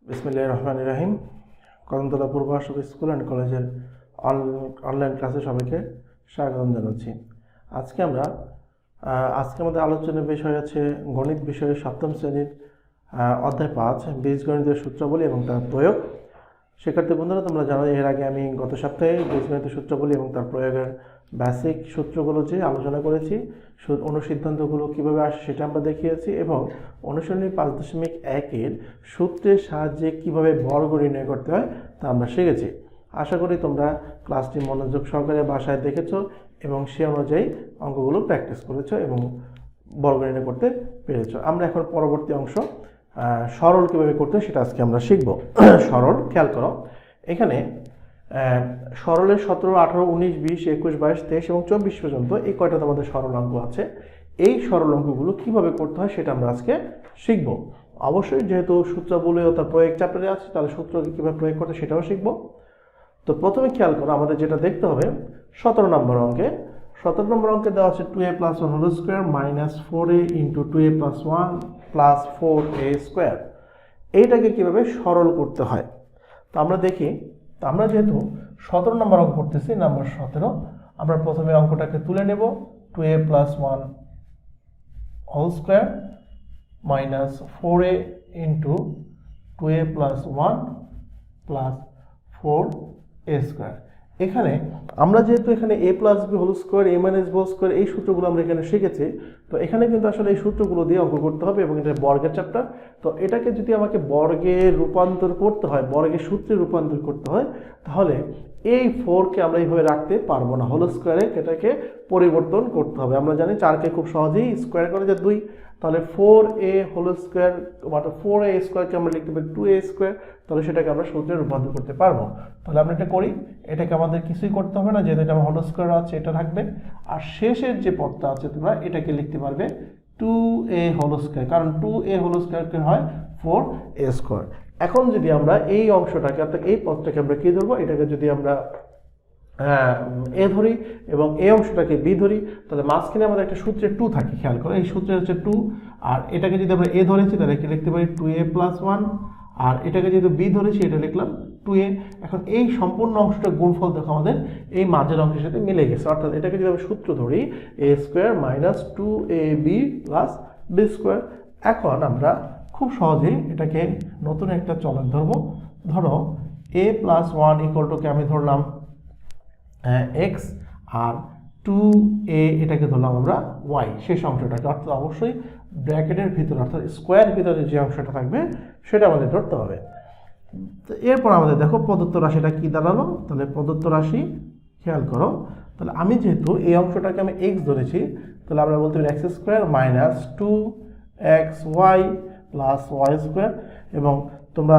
বিসমিল্লাহির রহমানির রহিম। কদমতলা পূর্ব Ashraf school and কলেজের অনলাইন ক্লাসে সবাইকে স্বাগত জানাচ্ছি। আজকে আমাদের আলোচনার বিষয় আছে গণিত বিষয়ের সপ্তম শ্রেণীর অধ্যায় 5 বীজগণিতের সূত্রাবলী এবং তার প্রয়োগ। শিক্ষার্থী বন্ধুরা, তোমরা জানো এর আগে আমি গত সপ্তাহে বীজগণিতের সূত্রাবলী এবং তার প্রয়োগের বেসিক সূত্রগুলো যে আলোচনা করেছি, অনুসিদ্ধান্তগুলো কীভাবে আসে সেটা আমরা দেখিয়েছি এবং অনুশীলনী 5.1-এর সূত্রের সাহায্যে কীভাবে বর্গ নির্ণয় করতে হয় তা আমরা শিখেছি। আশা করি তোমরা ক্লাসটি মনোযোগ সহকারে বাসায় দেখেছো এবং সে অনুযায়ী অঙ্কগুলো প্র্যাকটিস করেছো এবং বর্গ নির্ণয় করতে পেরেছো। আমরা এখন পরবর্তী অংশ সরল কীভাবে করতে হয় সেটা আজকে আমরা শিখব। সরল, খেয়াল করো, এখানে সরলের 17, 18, 19, 20, 21, 22, 23 এবং 24 পর্যন্ত এই কয়টা তোমাদের সরল অঙ্ক আছে। এই সরল অঙ্কগুলো কীভাবে করতে হয় সেটা আমরা আজকে শিখব। অবশ্যই যেহেতু সূত্রাবলী ও তার প্রয়োগ চ্যাপ্টারে আছে, তাহলে সূত্রকে কীভাবে প্রয়োগ করতে সেটাও শিখব। তো প্রথমে খেয়াল করো, আমাদের যেটা দেখতে হবে 17 নম্বর অঙ্কে দেওয়া আছে 2a + 1 whole square minus 4a into 2a + 1 plus 4a square. এইটাকে কীভাবে সরল করতে হয় তো আমরা দেখি। তো আমরা যেহেতু 17 নম্বর অঙ্ক করতেছি, নাম্বার 17, আমরা প্রথমে অঙ্কটাকে তুলে নেব। 2a + 1 whole square minus 4a into 2a + 1 plus 4a square. এখানে আমরা যেহেতু এখানে a + b whole square, a - b whole square এই সূত্রগুলো আমরা এখানে শিখেছি, তো এখানে কিন্তু আসলে এই সূত্রগুলো দিয়ে অঙ্ক করতে হবে এবং এটা বর্গের চ্যাপ্টার। তো এটাকে যদি আমাকে বর্গে রূপান্তর করতে হয়, বর্গের সূত্রে রূপান্তর করতে হয়, তাহলে এই 4কে আমরা এইভাবে রাখতে পারবো না, হোল স্কোয়ারে এটাকে পরিবর্তন করতে হবে। আমরা জানি 4কে খুব সহজেই স্কোয়ার করা যায় 2, তাহলে 4a হোল স্কোয়ার বা 4a স্কোয়ারকে আমরা লিখতে পারি 2a স্কোয়ার, তাহলে সেটাকে আমরা সূত্রে রূপান্তর করতে পারবো। তাহলে আমরা এটা করি, এটাকে আমাদের কিছুই করতে হবে না, যেহেতু এটা আমার হোল স্কোয়ার আছে এটা থাকবে। আর শেষের যে পদটা আছে তোমরা এটাকে লিখতে পারবে 2a হোল স্কোয়ার, কারণ 2a হোল স্কোয়ারকে হয় 4a স্কোয়ার। এখন যদি আমরা এই অংশটাকে অর্থাৎ এই পদটাকে আমরা কী ধরবো, এটাকে যদি আমরা এ ধরি এবং এই অংশটাকে বি ধরি, তাহলে মাঝখানে আমাদের একটা সূত্রে 2 থাকে। খেয়াল করো, এই সূত্রে হচ্ছে 2, আর এটাকে যদি আমরা এ ধরেছি তাহলে একে লিখতে পারি 2a + 1, আর এটাকে যেহেতু বি ধরেছি এটা লিখলাম 2a। এখন এই সম্পূর্ণ অংশটা গুণফল দেখো আমাদের এই মাঝের অংশের সাথে মিলে গেছে, অর্থাৎ এটাকে যদি আমরা সূত্র ধরি a square minus 2ab plus b square. এখন আমরা খুব সহজেই এটাকে নতুন একটা চলক ধরবো। ধরো a + 1 = কে আমি ধরলাম x, আর 2a এটাকে ধরলাম আমরা y, শেষ অংশটাকে, অর্থাৎ অবশ্যই ব্র্যাকেটের ভিতরে অর্থাৎ স্কোয়ারের ভিতরে যে অংশটা থাকবে সেটা আমাদের ধরতে হবে। তো এরপর আমাদের দেখো প্রদত্ত রাশিটা কি দাঁড়ালো, তাহলে প্রদত্ত রাশি খেয়াল করো, তাহলে আমি যেহেতু এই অংশটাকে আমি x ধরেছি, তাহলে আমরা বলতে পারি x² minus 2xy plus y square. এবং তোমরা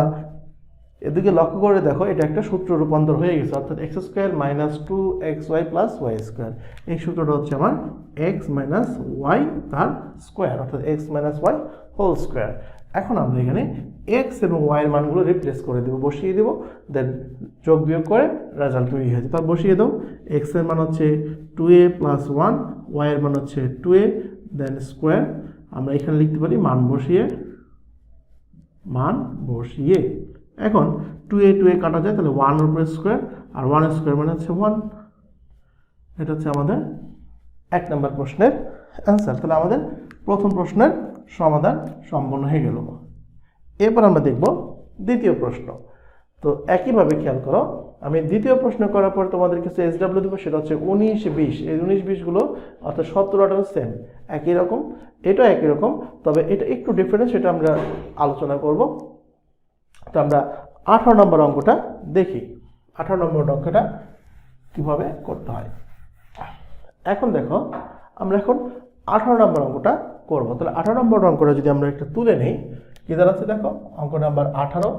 এদিকে লক্ষ্য করে দেখো, এটা একটা সূত্র রূপান্তর হয়ে গেছে, অর্থাৎ x² minus 2xy plus y square. এই সূত্রটা হচ্ছে আমার x মাইনাস y তার স্কোয়ার, অর্থাৎ x minus y whole square. এখন আমরা এখানে x এবং y এর মানগুলো রিপ্লেস করে দেবো, বসিয়ে দেবো, দেন যোগ বিয়োগ করে রেজাল্ট তৈরি হয়েছে। তার বসিয়ে দাও, x এর মান হচ্ছে 2a + 1, y এর মান হচ্ছে 2a, দেন স্কোয়ার। আমরা এখানে লিখতে পারি মান বসিয়ে এখন 2a কাটা যায়, তাহলে 1 এর উপরে স্কোয়ার, আর 1 স্কোয়ার মানে হচ্ছে 1। এটা হচ্ছে আমাদের 1 নম্বর প্রশ্নের অ্যান্সার। তাহলে আমাদের প্রথম প্রশ্নের সমাধান সম্পন্ন হয়ে গেল। এরপর আমরা দেখব দ্বিতীয় প্রশ্ন। তো একইভাবে খেয়াল করো, আমি দ্বিতীয় প্রশ্ন করার পর তোমাদের কিছু SW দেবো, সেটা হচ্ছে 19, 20। এই 19, 20গুলো অর্থাৎ 17, 18 সেম একই রকম, এটা একই রকম, তবে এটা একটু ডিফারেন্স, সেটা আমরা আলোচনা করব। তো আমরা 18 নম্বর অঙ্কটা দেখি, 18 নম্বর অঙ্কটা কীভাবে করতে হয়। এখন দেখো, আমরা এখন 18 নম্বর অঙ্কটা করবো। তাহলে 18 নম্বর অঙ্কটা যদি আমরা একটা তুলে নিই, কী দাঁড়াচ্ছে দেখো, অঙ্ক নাম্বার 18,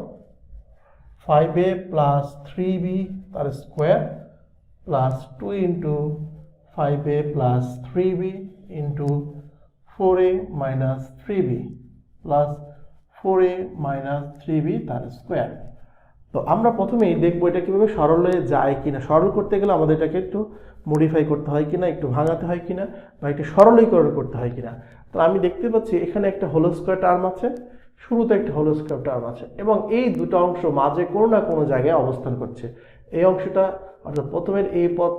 5a + 3b তার square plus 2 into 5a + 3b into 4a - 3b plus 4a - 3b তার স্কোয়ার। তো আমরা প্রথমেই দেখবো এটা কীভাবে সরলে যায় কিনা। সরল করতে গেলে আমাদের এটাকে একটু মডিফাই করতে হয় কিনা, একটু ভাঙাতে হয় কিনা, বা একটু সরলীকরণ করতে হয় কিনা। তো আমি দেখতে পাচ্ছি এখানে একটা হোল স্কোয়ার টার্ম আছে, শুরুতে একটা হোল স্কোয়ার টার্ম আছে এবং এই দুটো অংশ মাঝে কোনো না কোনো জায়গায় অবস্থান করছে। এই অংশটা অর্থাৎ প্রথমের এই পদ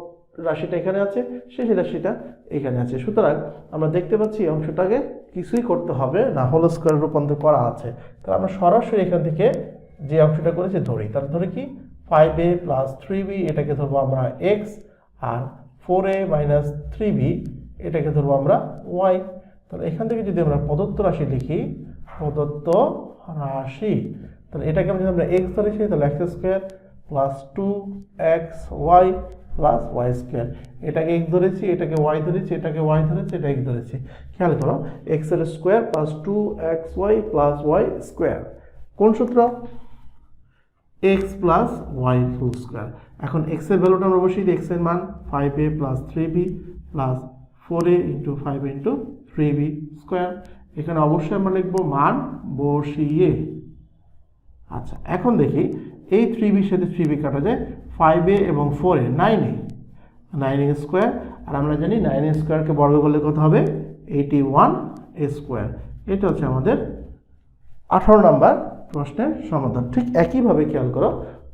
রাশিটা এখানে আছে, শেষ রাশিটা এখানে আছে। সুতরাং আমরা দেখতে পাচ্ছি এই অংশটাকে কিছুই করতে হবে না, হোল স্কোয়ার রূপান্তর করা আছে। তাহলে আমরা সরাসরি এখান থেকে যে অংশটা করেছি ধরি, তাহলে ধরে কি 5a প্লাস 3b এটাকে ধরবো আমরা x, আর 4a মাইনাস 3b এটাকে ধরবো আমরা y। তাহলে এখান থেকে যদি আমরা প্রদত্ত রাশি লিখি, প্রদত্ত রাশি, তাহলে এটাকে আমরা যদি আমরা x ধরেছি তাহলে x square plus 2xy plus y square. এটাকে x ধরেছি, এটাকে y ধরেছি, এটাকে y ধরেছি, এটা x ধরেছি। খেয়াল করো, x এর square plus 2xy plus y square কোন সূত্র? x plus y whole square. এখন x এর ভ্যালুটা আমরা বসিয়ে দিই, x এর মান 5a plus 3b plus 4a into 5 into 3b square. এখানে অবশ্যই আমরা লিখবো মান বসিয়ে। আচ্ছা, এখন দেখি এই 3bর সাথে 3b কাটা যায়, 5a এবং 4a 9a স্কোয়ার, আর আমরা জানি 9a স্কোয়ারকে বর্গ করলে কত হবে? 81a square. এটা হচ্ছে আমাদের 18 নম্বর প্রশ্নের সমাধান। ঠিক একইভাবে খেয়াল করো,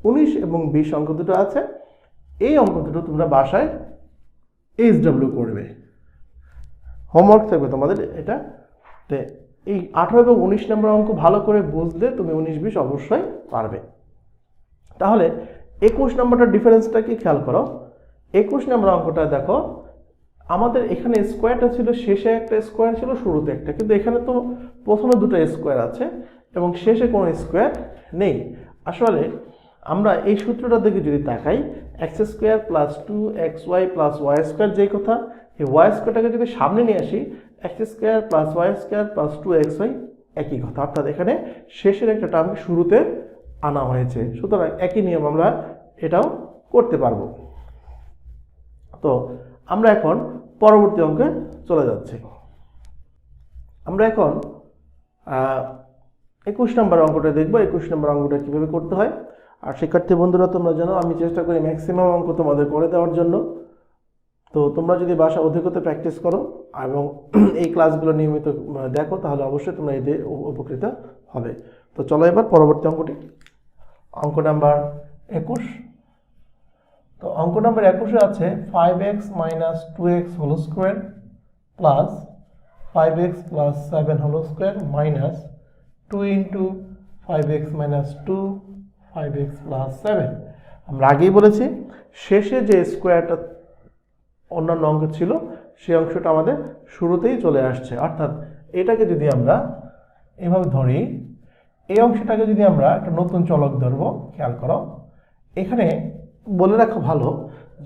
19 এবং 20 অঙ্ক দুটো আছে, এই অঙ্ক দুটো তোমরা বাসায় SW করবে, হোমওয়ার্ক থাকবে তোমাদের এটা। এই 18 এবং 19 নম্বর অঙ্ক ভালো করে বুঝলে তুমি 19-20 অবশ্যই পারবে। তাহলে 21 নম্বরটার ডিফারেন্সটা কি খেয়াল করো। 21 নম্বর অঙ্কটা দেখো, আমাদের এখানে স্কোয়ারটা ছিল, শেষে একটা স্কোয়ার ছিল, শুরুতে একটা, কিন্তু এখানে তো প্রথমে দুটো স্কোয়ার আছে এবং শেষে কোনো স্কোয়ার নেই। আসলে আমরা এই সূত্রটা দিকে যদি তাকাই, x square plus 2xy plus y square, যেই কথা, এই ওয়াই স্কোয়ারটাকে যদি সামনে নিয়ে আসি, x square plus y square plus 2xy একই কথা, অর্থাৎ এখানে শেষের একটা টার্ম শুরুতে আনা হয়েছে। সুতরাং একই নিয়ম আমরা এটাও করতে পারবো। তো আমরা এখন পরবর্তী অঙ্কে চলে যাচ্ছি। আমরা এখন 21 নম্বর অঙ্কটা দেখবো। 21 নম্বর অঙ্কটা কীভাবে করতে হয়। আর শিক্ষার্থী বন্ধুরা, তোমরা জানো আমি চেষ্টা করি ম্যাক্সিমাম অঙ্ক তোমাদের করে দেওয়ার জন্য। তো তোমরা যদি বাসা অধিকতে প্র্যাকটিস করো এবং এই ক্লাসগুলো নিয়মিত দেখো, তাহলে অবশ্যই তোমরা এতে উপকৃত হবে। তো চলো এবার পরবর্তী অঙ্কটি, অঙ্ক নাম্বার 21। তো অঙ্ক নাম্বার 21-এ আছে 5x minus 2x whole square plus 5x plus 7 whole square minus 2 into 5x minus 2 5x plus 7। আমরা আগেই বলেছি শেষে যে স্কোয়ারটা অন্যান্য অঙ্ক ছিল সেই অংশটা আমাদের শুরুতেই চলে আসছে, অর্থাৎ এটাকে যদি আমরা এভাবে ধরি, এই অংশটাকে যদি আমরা একটা নতুন চলক ধরবো, খেয়াল করো এখানে বলে রাখা ভালো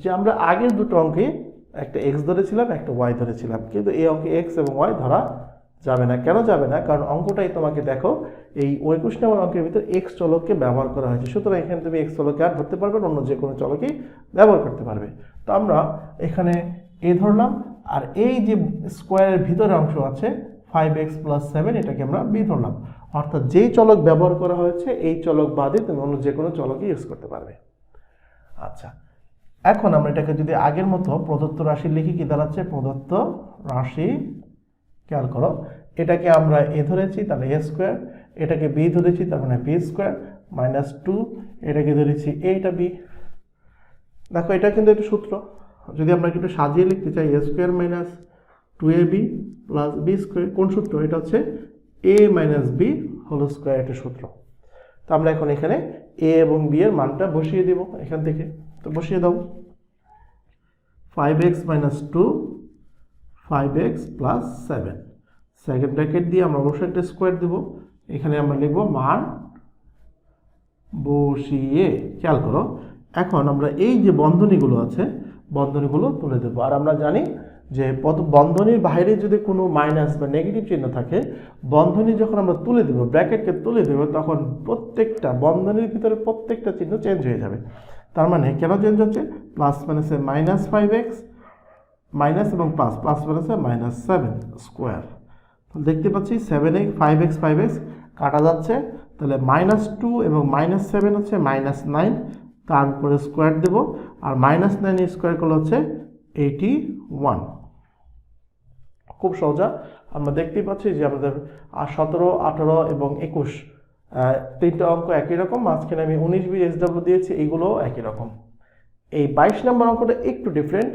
যে আমরা আগের দুটো অঙ্কে একটা এক্স ধরেছিলাম, একটা ওয়াই ধরেছিলাম, কিন্তু এই অঙ্কে এক্স এবং ওয়াই ধরা যাবে না। কেন যাবে না? কারণ অঙ্কটাই তোমাকে দেখো এই 21 নম্বর অঙ্কের ভিতর এক্স চলককে ব্যবহার করা হয়েছে। সুতরাং এখানে তুমি এক্স চলককে আর ধরতে পারবে না, অন্য যে কোনো চলকেই ব্যবহার করতে পারবে। তো আমরা এখানে এ ধরলাম, আর এই যে স্কোয়ারের ভিতরে অংশ আছে 5x প্লাস 7, এটাকে আমরা বি ধরলাম। অর্থাৎ যেই চলক ব্যবহার করা হয়েছে এই চলক বাদে তুমি অন্য যে কোনো চলকই ইউজ করতে পারবে। আচ্ছা, এখন আমরা এটাকে যদি আগের মতো প্রদত্ত রাশি লিখি, কি দাঁড়াচ্ছে? প্রদত্ত রাশি, খেয়াল করো এটাকে আমরা এ ধরেছি তাহলে এ স্কোয়ার, এটাকে বি ধরেছি তার মানে বি স্কোয়ার মাইনাস 2, এটাকে ধরেছি এটা বি। দেখো এটা কিন্তু একটা সূত্র, যদি আমরা একটু সাজিয়ে লিখতে চাই, A square minus 2ab plus B square, কোন সূত্র? এটা হচ্ছে A minus B whole square, একটা সূত্র। তো আমরা এখন এখানে এ এবং বি এর মানটা বসিয়ে দেব এখান থেকে। তো বসিয়ে দাও, 5x minus 2 5x plus 7, second bracket দিয়ে আমরা অবশ্যই একটা স্কোয়ার দেব। এখানে আমরা লিখব মান বসিয়ে। খেয়াল করো এখন আমরা এই যে বন্ধনীগুলো আছে বন্ধনীগুলো তুলে দেব। আর আমরা জানি যে বন্ধনীর বাইরে যদি কোনো মাইনাস বা নেগেটিভ চিহ্ন থাকে, বন্ধনী যখন আমরা তুলে দেব, ব্র্যাকেটকে তুলে দেব, তখন প্রত্যেকটা বন্ধনীর ভিতরে প্রত্যেকটা চিহ্ন চেঞ্জ হয়ে যাবে। তার মানে কেন চেঞ্জ হচ্ছে? প্লাস মাইনাসে মাইনাস 5x, মাইনাস এবং প্লাস, প্লাস মাইনাসে মাইনাস 7 স্কোয়ার। দেখতে পাচ্ছি 7x 5x কাটা যাচ্ছে, তাহলে মাইনাস 2 এবং মাইনাস 7 হচ্ছে মাইনাস 9, তারপরে স্কোয়ার দেব, আর মাইনাস 9 স্কোয়ার করলে হচ্ছে 81। খুব সহজা আমরা দেখতেই পাচ্ছি যে আমাদের 17, 18 এবং 21 তিনটা অঙ্ক একই রকম, মাঝখানে আমি 19 বি SW দিয়েছি, এইগুলোও একই রকম। এই 22 নম্বর অঙ্কটা একটু ডিফারেন্ট,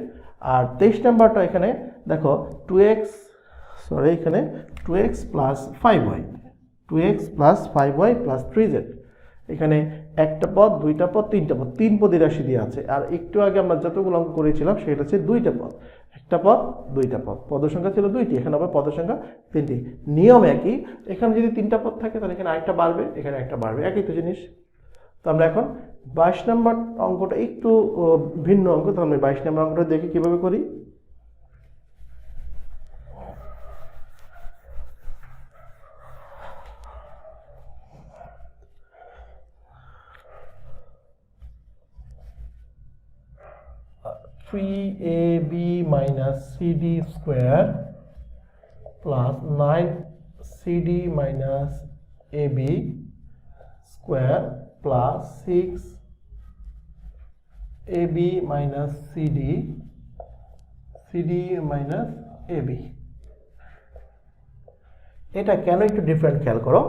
আর 23 নাম্বারটা এখানে দেখো 2x এখানে 2x plus 5y 2x plus 5y plus 3z, এখানে একটা পদ, দুইটা পদ, তিনটা পদ, তিন পদী রাশি দিয়ে আছে। আর একটু আগে আমরা যতগুলো অঙ্ক করেছিলাম সেটা হচ্ছে দুইটা পদ, একটা পদ দুইটা পদ, পদের সংখ্যা ছিল দুইটি, এখানে হবে পদের সংখ্যা তিনটি। নিয়ম একই, এখানে যদি তিনটা পদ থাকে তাহলে এখানে আরেকটা বাড়বে, এখানে একটা বাড়বে, একই তো জিনিস। তো আমরা এখন 22 নম্বর অঙ্কটা একটু ভিন্ন অঙ্ক, তো আমরা 22 নম্বর অঙ্কটা দেখি কিভাবে করি। (3ab minus cd square plus 9cd minus ab square plus 6ab minus cd minus ab। এটা কেন একটু ডিফারেন্ট খেয়াল করো,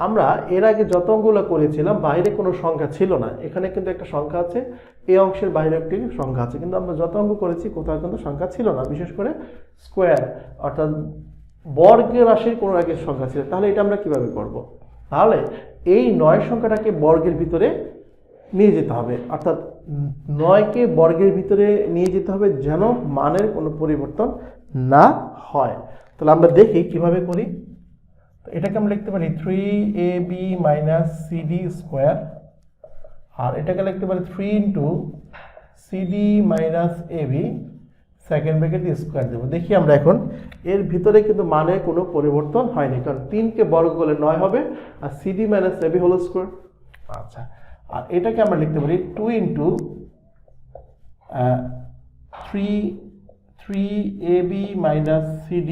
আমরা এর আগে যত অঙ্কগুলো করেছিলাম বাইরে কোনো সংখ্যা ছিল না, এখানে কিন্তু একটা সংখ্যা আছে, এই অংশের বাইরে একটি সংখ্যা আছে, কিন্তু আমরা যত অঙ্ক করেছি কোথাও কিন্তু সংখ্যা ছিল না, বিশেষ করে স্কোয়ার অর্থাৎ বর্গের রাশির কোনো আগে সংখ্যা ছিল। তাহলে এটা আমরা কিভাবে করব? তাহলে এই 9 সংখ্যাটাকে বর্গের ভিতরে নিয়ে যেতে হবে, অর্থাৎ 9কে বর্গের ভিতরে নিয়ে যেতে হবে যেন মানের কোনো পরিবর্তন না হয়। তাহলে আমরা দেখি কিভাবে করি। এটাকে আমরা লিখতে পারি 3ab minus cd স্কোয়ার, আর এটাকে লিখতে পারি 3 into cd minus ab second bracket square দেবো। দেখি আমরা এখন এর ভিতরে কিন্তু মানে কোনো পরিবর্তন হয়নি, কারণ 3কে বর্গ করলে 9 হবে, আর cd minus ab whole square. আচ্ছা, আর এটাকে আমরা লিখতে পারি 2 into 3ab minus cd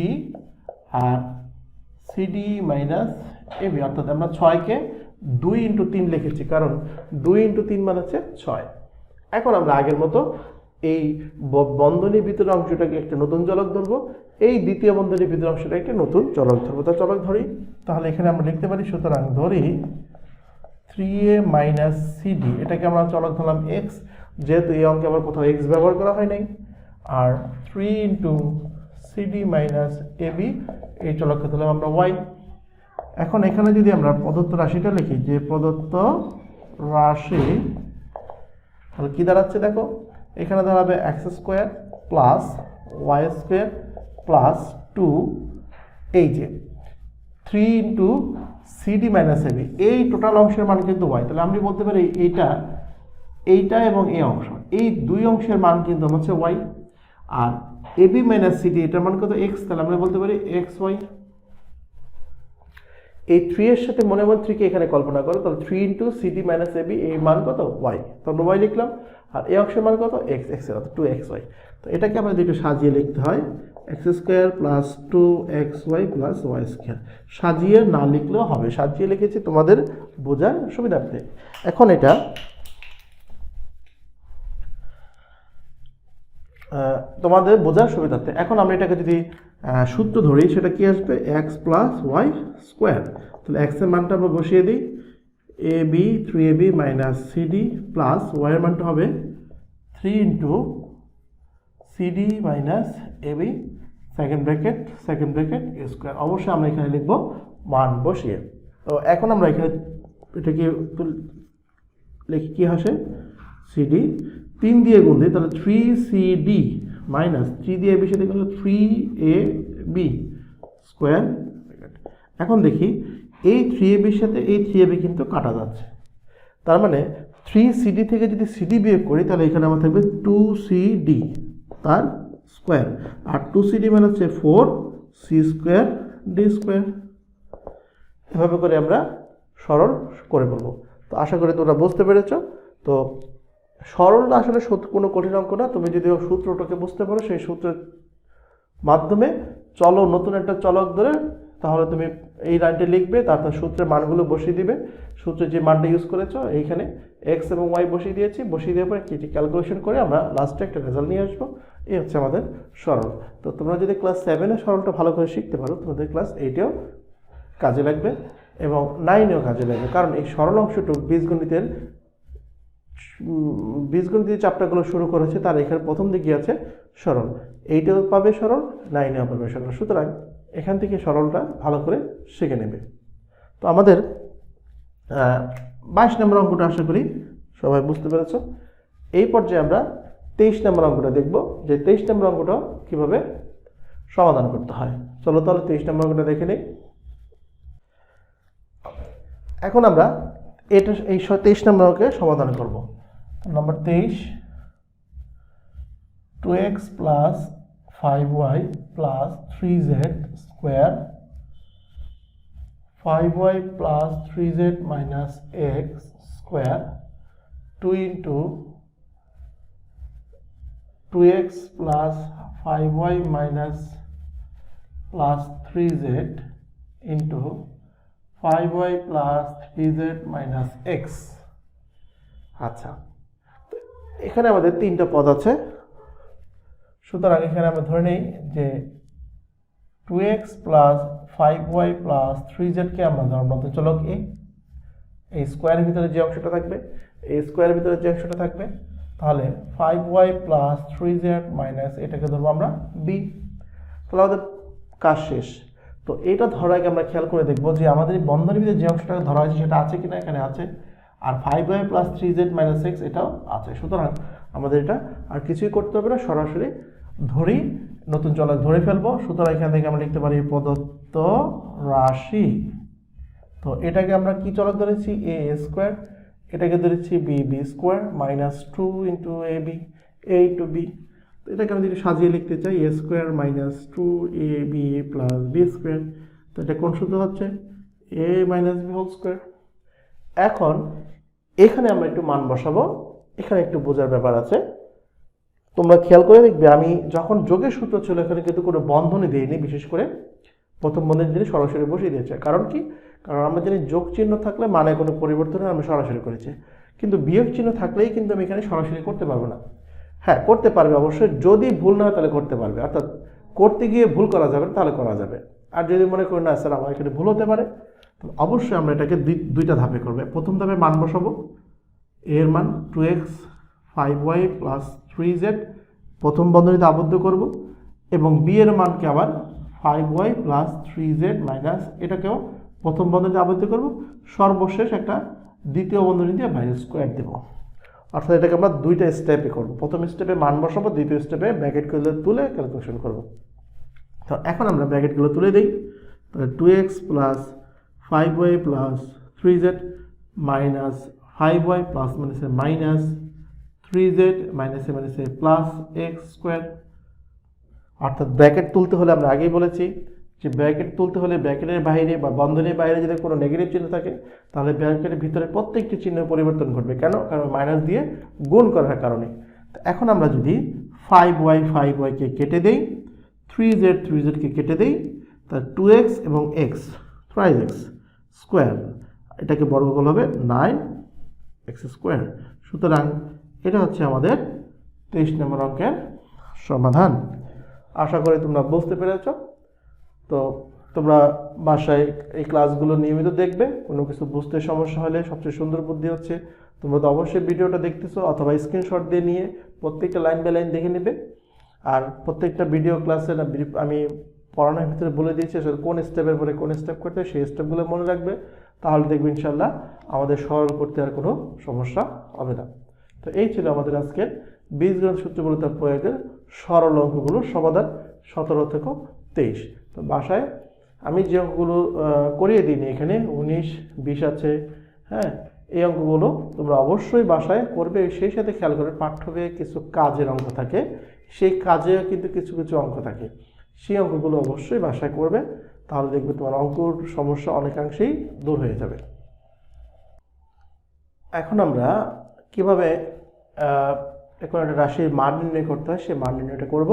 আর cd minus ab, অর্থাৎ আমরা 6কে 2 into 3 লিখেছি, কারণ 2 into 3 মানে হচ্ছে 6। এখন আমরা আগের মতো এই বন্ধনীর ভিতরে অংশটাকে একটা নতুন চলক ধরবো, এই দ্বিতীয় বন্ধনীর ভিতরে অংশটা একটা নতুন চলক ধরবো। তা চলক ধরি, তাহলে এখানে আমরা লিখতে পারি, সুতরাং ধরি 3a minus cd, এটাকে আমরা চলক ধরলাম x, যেহেতু এই অঙ্কে আমার কোথাও x ব্যবহার করা হয় নাই, আর 3 into cd minus ab, এই চলককে ধরলাম আমরা y। এখন এখানে যদি আমরা প্রদত্ত রাশিটা লিখি, যে প্রদত্ত রাশি, তাহলে কি দাঁড়াচ্ছে দেখো, এখানে দাঁড়াবে x square plus y square plus 2, এই যে 3 into cd minus ab, এই টোটাল অংশের মান কিন্তু y। তাহলে আমি বলতে পারি এইটা এবং এই অংশ, এই দুই অংশের মান কিন্তু হচ্ছে y, আর ab minus cd এটার মান কত x, তাহলে আমরা বলতে পারি xy। এই 3 এর সাথে মনে মনে 3 কে এখানে কল্পনা করো, তাহলে 3 into cd minus ab, এই মান কত y, তাহলে y লিখলাম, আর এই অংশের মান কত x, x এর অর্থাৎ 2xy। তো এটাকে আমাদের একটু সাজিয়ে লিখতে হয়, x square plus 2xy plus y square. সাজিয়ে না লিখলেও হবে, সাজিয়ে লিখেছি তোমাদের বোঝার সুবিধার্থে। এখন এটা তোমাদের বোঝার সুবিধার্থে, এখন আমরা এটাকে যদি সূত্র ধরি, সেটা কি আসবে, x প্লাস ওয়াই স্কোয়ার। তাহলে x এর মানটা আমরা বসিয়ে দিই, ab 3ab minus cd plus y এর মানটা হবে 3 into cd minus ab second bracket square. অবশ্যই আমরা এখানে লিখব মান বসিয়ে। তো এখন আমরা এখানে এটাকে লিখি, কি আসে, cd 3 দিয়ে গুণ দিই, তাহলে 3cd মাইনাস 3 দিয়ে ab সাথে গেলে 3ab স্কোয়ার। এখন দেখি এই 3ab এর সাথে এই 3ab কিন্তু কাটা যাচ্ছে, তার মানে 3cd থেকে যদি cd বিয়োগ করি, তাহলে এখানে আমার থাকবে 2cd তার স্কোয়ার, আর 2cd মানে হচ্ছে 4c স্কোয়ার d স্কোয়ার। এভাবে করে আমরা সরল করে বলবো। তো আশা করি তোমরা বুঝতে পেরেছো। তো সরলটা আসলে কোনো কঠিন অঙ্ক না, তুমি যদি সূত্রটাকে বুঝতে পারো, সেই সূত্রের মাধ্যমে চলো নতুন একটা চলক ধরে, তাহলে তুমি এই লাইনটা লিখবে, তারপর সূত্রের মানগুলো বসিয়ে দিবে, সূত্রে যে মানটা ইউজ করেছো এইখানে x এবং y বসিয়ে দিয়েছি, বসিয়ে দেওয়ার পরে কি ক্যালকুলেশন করে আমরা লাস্টে একটা রেজাল্ট নিয়ে আসবো। এই হচ্ছে আমাদের সরল। তো তোমরা যদি ক্লাস 7-এ সরলটা ভালো করে শিখতে পারো, তোমাদের ক্লাস 8-এও কাজে লাগবে এবং 9-এও কাজে লাগবে। কারণ এই সরল অংশটুকু বীজগণিতের চ্যাপ্টারগুলো শুরু করেছে, তার এখানে প্রথম দিকে আছে সরল, 8-এও পাবে সরল, 9-এও পাবে সরল। সুতরাং এখান থেকে সরলটা ভালো করে শিখে নেবে। তো আমাদের 22 নম্বর অঙ্কটা আশা করি সবাই বুঝতে পেরেছ। এই পর্যায়ে আমরা 23 নম্বর অঙ্কটা দেখব, যে 23 নম্বর অঙ্কটা কিভাবে সমাধান করতে হয়। চলো তাহলে 23 নম্বর অঙ্কটা দেখে নিই। এখন আমরা এই 23 নম্বর অঙ্কে সমাধান করব। নম্বর 23, 2x plus 5y plus 3z square 5y plus 3z minus x square 2 into 2x plus 5y minus plus 3z into 5y plus 3z minus x। আচ্ছা, এখানে আমাদের তিনটা পদ আছে। সুতরাং এখানে আমরা ধরে নেই যে 2x plus 5y plus 3z কে আমরা ধরব চলক a, এই স্কোয়ারের ভিতরে যে অংশটা থাকবে, এই স্কোয়ারের ভিতরে যে অংশটা থাকবে, তাহলে 5y plus 3z মাইনাস এটাকে ধরবো আমরা b। তাহলে আমাদের কাজ শেষ। তো এটা ধরার আগে আমরা খেয়াল করে দেখব যে আমাদের এই বন্ধনীর ভিতরে যে অংশটা ধরা হয়েছে সেটা আছে কিনা। এখানে আছে। আর 5y plus 3z minus x এটাও আছে। সুতরাং আমাদের এটা আর কিছুই করতে হবে না, সরাসরি ধরি, নতুন চলক ধরে ফেলবো। সুতরাং এখান থেকে আমরা লিখতে পারি প্রদত্ত রাশি। তো এটাকে আমরা কি চলক ধরেছি, a স্কোয়ার, এটাকে ধরেছি b square minus 2 into a into b। তো এটাকে আমি যদি সাজিয়ে লিখতে চাই a square minus 2ab plus b square. তো এটা কোন সূত্র হচ্ছে, a minus b whole square. এখন এখানে আমরা একটু মান বসাবো। এখানে একটু বোঝার ব্যাপার আছে, তোমরা খেয়াল করে দেখবে আমি যখন যোগের সূত্র ছিল এখানে কিন্তু কোনো বন্ধনী দিইনি, বিশেষ করে প্রথম বন্ধনী দিয়ে সরাসরি বসিয়ে দিয়েছে। কারণ কি, কারণ আমরা জানি যোগ চিহ্ন থাকলে মানে কোনো পরিবর্তন আমরা সরাসরি করেছি, কিন্তু বিয়োগ চিহ্ন থাকলেই কিন্তু আমি এখানে সরাসরি করতে পারবো না। হ্যাঁ, করতে পারবে অবশ্যই, যদি ভুল না হয় তাহলে করতে পারবে, অর্থাৎ করতে গিয়ে ভুল করা যাবে তাহলে করা যাবে। আর যদি মনে করি না স্যার আমার এখানে ভুল হতে পারে, তো অবশ্যই আমরা এটাকে দুইটা ধাপে করবে। প্রথম ধাপে মান বসাবো, এর মান 2x 5y প্লাস 3z প্রথম বন্ধনীতে আবদ্ধ করব, এবং বি এর মানকে আবার 5y প্লাস 3z মাইনাস এটাকেও প্রথম বন্ধনীতে আবদ্ধ করব, সর্বশেষ একটা দ্বিতীয় বন্ধনী দিয়ে বাইরে স্কোয়ার দেব। অর্থাৎ এটাকে আমরা দুইটা স্টেপে করব। প্রথম স্টেপে মান বসাবো, দ্বিতীয় স্টেপে ব্র্যাকেটগুলো তুলে ক্যালকুলেশন করব। তো এখন আমরা ব্র্যাকেটগুলো তুলে দিই। তাহলে 2x plus 5y plus 3z minus 5y plus minus 3z মাইনাসে মাইনাসে প্লাস x স্কোয়ার। অর্থাৎ ব্র্যাকেট তুলতে হলে আমরা আগেই বলেছি যে ব্র্যাকেট তুলতে হলে ব্র্যাকেটের বাইরে বা বন্ধনীর বাইরে যদি কোনো নেগেটিভ চিহ্ন থাকে তাহলে ব্র্যাকেটের ভিতরে প্রত্যেকটি চিহ্ন পরিবর্তন ঘটবে। কেন? কারণ মাইনাস দিয়ে গুণ করার কারণে। তো এখন আমরা যদি 5y কে কেটে দেই, 3z কে কেটে দেই, তা 2x এবং x 5x স্কোয়ার, এটাকে বর্গমূল হবে 9x স্কোয়ার। সুতরাং এটা হচ্ছে আমাদের 23 নম্বর অঙ্কের সমাধান। আশা করি তোমরা বুঝতে পেরেছ। তো তোমরা বাসায় এই ক্লাসগুলো নিয়মিত দেখবে। কোনো কিছু বুঝতে সমস্যা হলে সবচেয়ে সুন্দর বুদ্ধি হচ্ছে তোমরা তো অবশ্যই ভিডিওটা দেখতেছো অথবা স্ক্রিনশট দিয়ে নিয়ে প্রত্যেকটা লাইন বাই লাইন দেখে নেবে। আর প্রত্যেকটা ভিডিও ক্লাসে আমি পড়ানোর ভিতরে বলে দিয়েছি আসলে কোন স্টেপের পরে কোন স্টেপ করতে হয়, সেই স্টেপগুলো মনে রাখবে। তাহলে দেখবে ইনশাল্লাহ আমাদের সরল করতে আর কোনো সমস্যা হবে না। তো এই ছিল আমাদের আজকের বীজগণিত সূত্রবলতা প্রয়োগের সরল অঙ্কগুলোর সমাধান 17 থেকে 23। তো বাসায় আমি যে অঙ্কগুলো করিয়ে দিইনি, এখানে 19, 20 আছে। হ্যাঁ, এই অঙ্কগুলো তোমরা অবশ্যই বাসায় করবে। সেই সাথে খেয়াল করে পাঠ্য বইয়ে কিছু কাজের অঙ্ক থাকে, সেই কাজেও কিন্তু কিছু কিছু অঙ্ক থাকে, সেই অঙ্কগুলো অবশ্যই বাসায় করবে। তাহলে দেখবে তোমার অঙ্কর সমস্যা অনেকাংশেই দূর হয়ে যাবে। এখন আমরা কিভাবে এখন একটা রাশির মান নির্ণয় করতে হয় সেই মান নির্ণয়টা করব।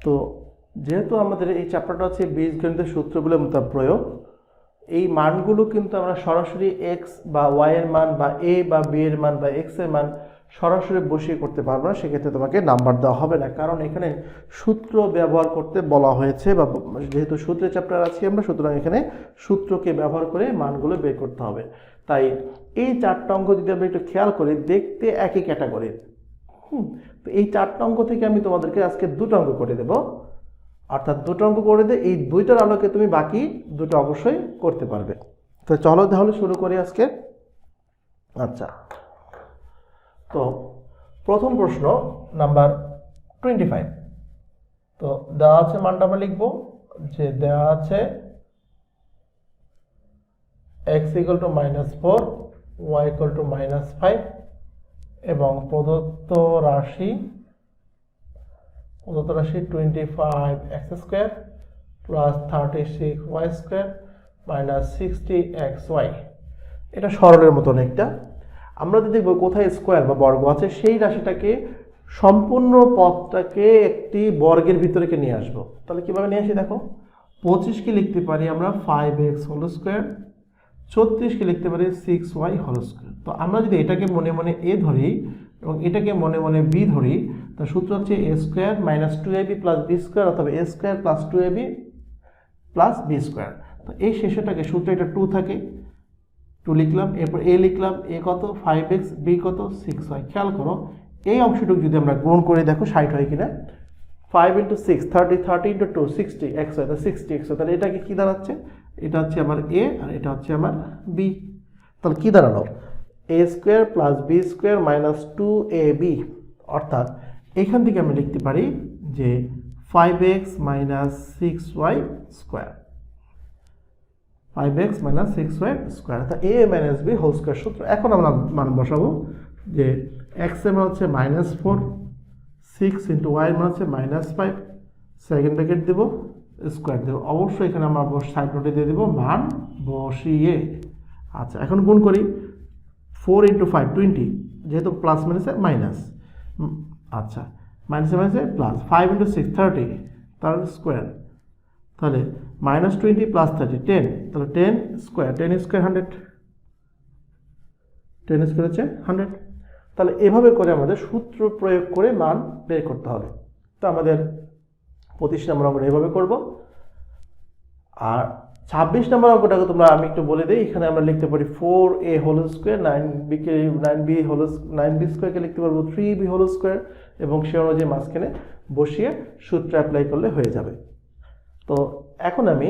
তো যেহেতু আমাদের এই চ্যাপ্টারটা হচ্ছে বীজগণিতের সূত্রগুলোর মতো প্রয়োগ, এই মানগুলো কিন্তু আমরা সরাসরি এক্স বা ওয়াই এর মান বা এ বা বি এর মান বা এক্স এর মান সরাসরি বসিয়ে করতে পারবে না, সেক্ষেত্রে তোমাকে নাম্বার দেওয়া হবে না, কারণ এখানে সূত্র ব্যবহার করতে বলা হয়েছে, বা যেহেতু সূত্রের চ্যাপ্টার আছি আমরা, সুতরাং এখানে সূত্রকে ব্যবহার করে মানগুলো বের করতে হবে। তাই এই 4টা অঙ্ক যদি আমরা একটু খেয়াল করি, দেখতে একই ক্যাটাগরির। তো এই 4টা অঙ্ক থেকে আমি তোমাদেরকে আজকে 2টা অঙ্ক করে দেব, অর্থাৎ 2টা অঙ্ক করে দিয়ে এই 2টার আলোকে তুমি বাকি 2টা অবশ্যই করতে পারবে। তো চলো তাহলে শুরু করি আজকে। আচ্ছা, তো প্রথম প্রশ্ন নাম্বার 25। তো দেওয়া আছে, মানটা আমরা লিখবো যে দেওয়া আছে x = -4, y = -5 এবং প্রদত্ত রাশি 25x² + 36y² - 60xy। এটা সরলের মতো অনেকটা। আমরা যদি দেখব কোথায় স্কোয়ার বা বর্গ আছে, সেই রাশিটাকে সম্পূর্ণ পথটাকে একটি বর্গের ভিতরে নিয়ে আসবো। তাহলে কিভাবে নিয়ে আসি দেখো, 25কে লিখতে পারি আমরা 5x², 34কে লিখতে পারি 6y²। তো আমরা যদি এটাকে মনে মনে a ধরি এবং এটাকে মনে মনে b ধরি, তো সূত্র হচ্ছে a² - 2ab + b² অথবা a² + 2ab + b²। তো এই শেষেটাকে সূত্রে এটা 2 থাকে, 2 লিখলাম, এরপর a লিখলাম, a কত 5x, b কত 6y। খেয়াল করো এই অংশটুকু যদি আমরা গুণ করে দেখো 60 হয় কিনা। 5 × 6 30, 30 × 2 60xy, 60xy। তাহলে এটাকে কি দাঁড়াচ্ছে, এটা হচ্ছে আমার a আর এটা হচ্ছে আমার b। তাহলে কি দাঁড়ালো, a² + b² - 2ab, অর্থাৎ এখান থেকে আমি লিখতে পারি যে 5x - 6y², 5x - 6y², অর্থাৎ a - b² সূত্র। এখন আমরা মান বসাবো যে x এর মান হচ্ছে -4, 6 × y এর মান হচ্ছে -5, সেকেন্ড ব্র্যাকেট দেব, স্কোয়ার দেব। অবশ্যই এখানে আমরা সাইড নোটে দিয়ে দেবো মান বসিয়ে। আচ্ছা, এখন গুণ করি, 4 × 5 20, যেহেতু প্লাস মাইনাসে মাইনাস, আচ্ছা মাইনাসে মাইনাসে প্লাস, 5 × 6 30, তার স্কোয়ার, তাহলে -20 + 30 10, তাহলে 10², 10² 100, 10² হচ্ছে 100। তাহলে এভাবে করে আমাদের সূত্র প্রয়োগ করে মান বের করতে হবে। তো আমাদের 25 নম্বর অঙ্কটা এভাবে করব। আর 26 নম্বর অঙ্কটাকে তোমরা আমি একটু বলে দিই, এখানে আমরা লিখতে পারি 4a² 9b² লিখতে পারবো 3b² এবং সে অনুযায়ী মাঝখানে বসিয়ে সূত্র অ্যাপ্লাই করলে হয়ে যাবে। তো এখন আমি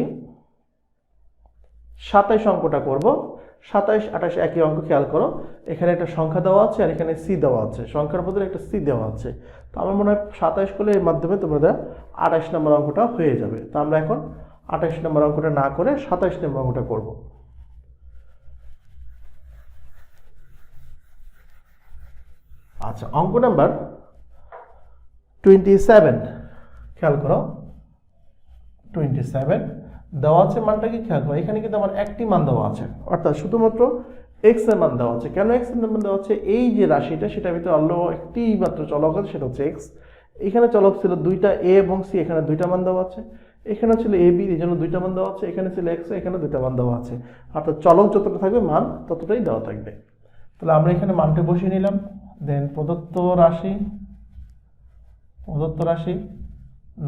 27 অঙ্কটা করব। 27, 28 একই অঙ্ক। খেয়াল করো, এখানে একটা সংখ্যা দেওয়া আছে আর এখানে সি দেওয়া আছে, সংখ্যার বদলে একটা সি দেওয়া আছে। তো আমার মনে হয় 27 করলে এর মাধ্যমে তোমাদের 28 নম্বর অঙ্কটা হয়ে যাবে। তো আমরা এখন 28 নম্বর অঙ্কটা না করে 27 নম্বর অঙ্কটা করব। আচ্ছা, অঙ্ক নাম্বার 27। খেয়াল করো, 27 দেওয়া আছে, মানটা কি খেয়াল করো, এখানে কিন্তু আমার একটি মান দেওয়া আছে, অর্থাৎ শুধুমাত্র x এর মান দেওয়া আছে। কেন x এর মান দেওয়া আছে, এই যে রাশিটা সেটার ভিতরে অন্য একটি মাত্র চলক আছে, সেটা হচ্ছে x। এখানে চলক ছিল 2টা, a এবং c, এখানে 2টা মান দেওয়া আছে। এখানে ছিল a b, এই জন্য 2টা মান দেওয়া আছে। এখানে ছিল x, এখানে 2টা মান দেওয়া আছে, অর্থাৎ চলক যতটা থাকবে মান ততটাই দেওয়া থাকবে। তাহলে আমরা এখানে মানটা বসিয়ে নিলাম। দেন প্রদত্ত রাশি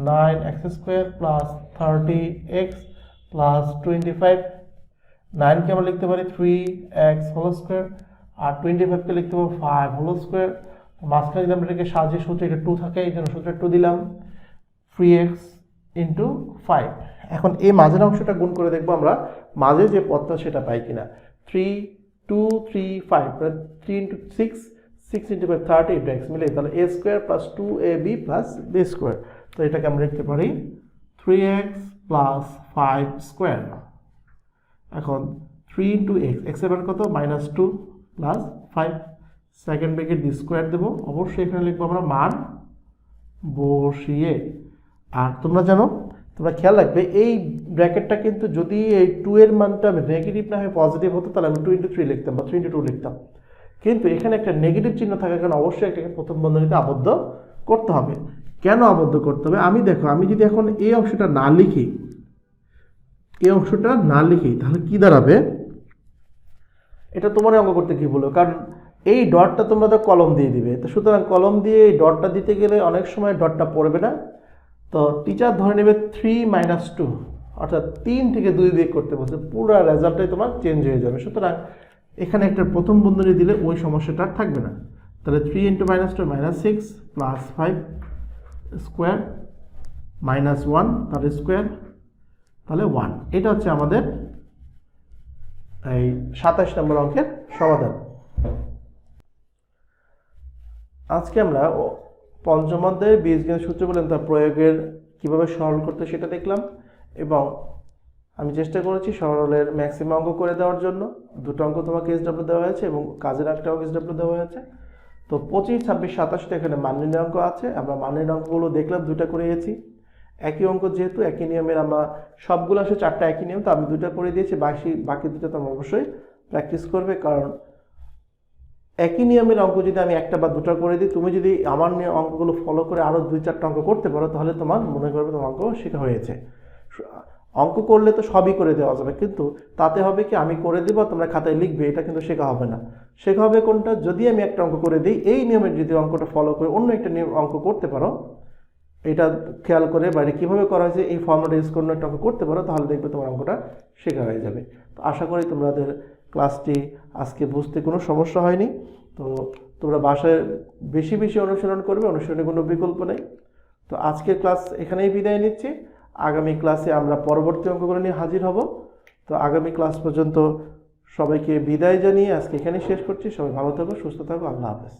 9x² + 30x + 25, 9কে আমরা লিখতে পারি 3x² আর 25কে লিখতে পারি 5² মাঝখানে যদি আমরা এটাকে সাজিয়ে সূত্রে এটা 2 থাকে, এই জন্য সূত্রে 2 দিলাম, 3x × 5। এখন এই মাঝের অংশটা গুণ করে দেখবো আমরা মাঝে যে পদটা সেটা পাই কিনা। 3 2 3 5, 3 × 6 6 × 5 30 × x মিলে, তাহলে a² + 2ab + b²। তো এটাকে আমরা লিখতে পারি 3x + 5²। এখন 3 × x, x এর মান কত, -2 + 5, সেকেন্ড ব্র্যাকেট দিয়ে স্কোয়ার দেবো। অবশ্যই এখানে লিখবো আমরা মান বসিয়ে। আর তোমরা জানো, তোমরা খেয়াল রাখবে এই ব্র্যাকেটটা কিন্তু যদি এই 2 এর মানটা নেগেটিভ না হয়ে পজিটিভ হতো, তাহলে আমি 2 × 3 লিখতাম বা 3 × 2 লিখতাম। কিন্তু এখানে একটা নেগেটিভ চিহ্ন থাকার কারণে অবশ্যই এটাকে প্রথম বন্ধনীতে আবদ্ধ করতে হবে। কেন আবদ্ধ করতে হবে, আমি দেখো, আমি যদি এখন এই অংশটা না লিখি, তাহলে কি দাঁড়াবে, এটা তোমার অঙ্ক করতে কি বলবো, কারণ এই ডটটা তোমরা তো কলম দিয়ে দিবে, তো সুতরাং কলম দিয়ে এই ডটটা দিতে গেলে অনেক সময় ডটটা পড়বে না, তো টিচার ধরে নেবে 3 - 2, অর্থাৎ 3 থেকে 2 বিয়োগ করতে বলছে, পুরো রেজাল্টটাই তোমার চেঞ্জ হয়ে যাবে। সুতরাং এখানে একটা প্রথম বন্ধনী দিলে ওই সমস্যাটা আর থাকবে না। তাহলে 3 × -2 -6 প্লাস 5 স্কোয়ার -1 তার স্কোয়ার, তাহলে 1। এটা হচ্ছে আমাদের এই 27 নম্বর অঙ্কের সমাধান। আজকে আমরা পঞ্চম অধ্যায়ের বীজগণিত সূত্র বলেন তার প্রয়োগের কিভাবে সরল করতে সেটা দেখলাম, এবং আমি চেষ্টা করেছি সরলের ম্যাক্সিমাম অঙ্ক করে দেওয়ার জন্য। দুটো অঙ্ক তোমাকে এসডব্লিউ দেওয়া হয়েছে এবং কাজের একটা অঙ্ক এসডব্লিউ দেওয়া হয়েছে। তো 25, 26, 27 এখানে মাননীয় অঙ্ক আছে, আমরা মাননীয় অঙ্কগুলো দেখলাম, দুটা করে দিয়েছি। একই অঙ্ক যেহেতু একই নিয়মের, আমরা সবগুলো আসলে 4টা একই নিয়ম, তো আমি দুটা করে দিয়েছি, বাকি দুটো তোমরা অবশ্যই প্র্যাকটিস করবে, কারণ একই নিয়মের অঙ্ক যদি আমি একটা বা দুটো করে দিই, তুমি যদি আমার অঙ্কগুলো ফলো করে আরও 2-4টা অঙ্ক করতে পারো, তাহলে তোমার মনে করবে তোমার অঙ্ক শেখা হয়েছে। অঙ্ক করলে তো সবই করে দেওয়া যাবে, কিন্তু তাতে হবে কি আমি করে দেবো তোমরা খাতায় লিখবে, এটা কিন্তু শেখা হবে না। শেখা হবে কোনটা, যদি আমি একটা অঙ্ক করে দিই, এই নিয়মের যদি অঙ্কটা ফলো করে অন্য একটা নিয়ম অঙ্ক করতে পারো, এটা খেয়াল করে বাইরে কীভাবে করা হয়েছে এই ফর্মুলা ইউজ করে একটা অঙ্ক করতে পারো, তাহলে দেখবে তোমার অঙ্কটা শেখা হয়ে যাবে। তো আশা করি তোমাদের ক্লাসটি আজকে বুঝতে কোনো সমস্যা হয়নি। তো তোমরা বাসায় বেশি বেশি অনুশীলন করবে, অনুশীলনের কোনো বিকল্প নেই। তো আজকের ক্লাস এখানেই বিদায় নিচ্ছি। আগামী ক্লাসে আমরা পরবর্তী অঙ্কগুলো নিয়ে হাজির হব। তো আগামী ক্লাস পর্যন্ত সবাইকে বিদায় জানিয়ে আজকে এখানেই শেষ করছি। সবাই ভালো থাকো, সুস্থ থাকো, আল্লাহ হাফেজ।